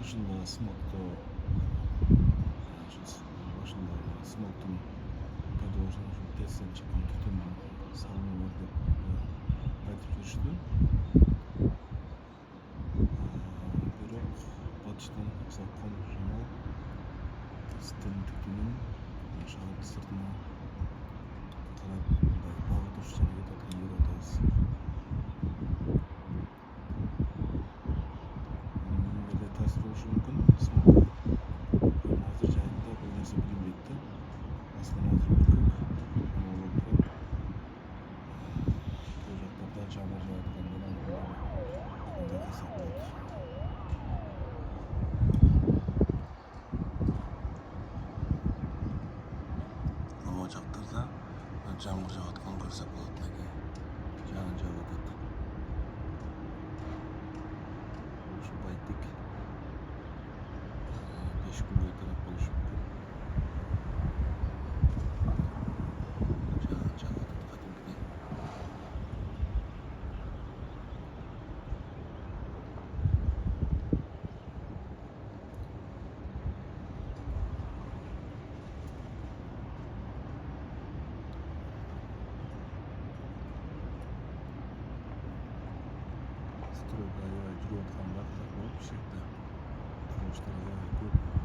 Ушунда смогто башында смогтун пайда болушунан тесттен чыккан түтүндүн салыны бар деп айтып жүрүштү. Бирок батыштан соккон шамал тесттин түтүнүн шаардын сыртына карап мындай багыт ушчана кетип атканын көрүп атабыз. Эмнеге таасир болушу мүмкүн? Смог азыр жайында бул нерсе билинбейт да. Аслында азыр бүркүк болуп турат. Кээ жактарда жаамыр жаап аткандан анын байкаса болот. Могу жактарда жаамыр жаап атканын көрсөк болот. Мынакей жаан жаап атат. Ушу байтик 5 күнгө тарап болушу мүмкүн. Жаан жаап атат кадимкидей. Стройго аябай жүрүп аткан багыт болуп, бул жерде курулуштар аябай көп.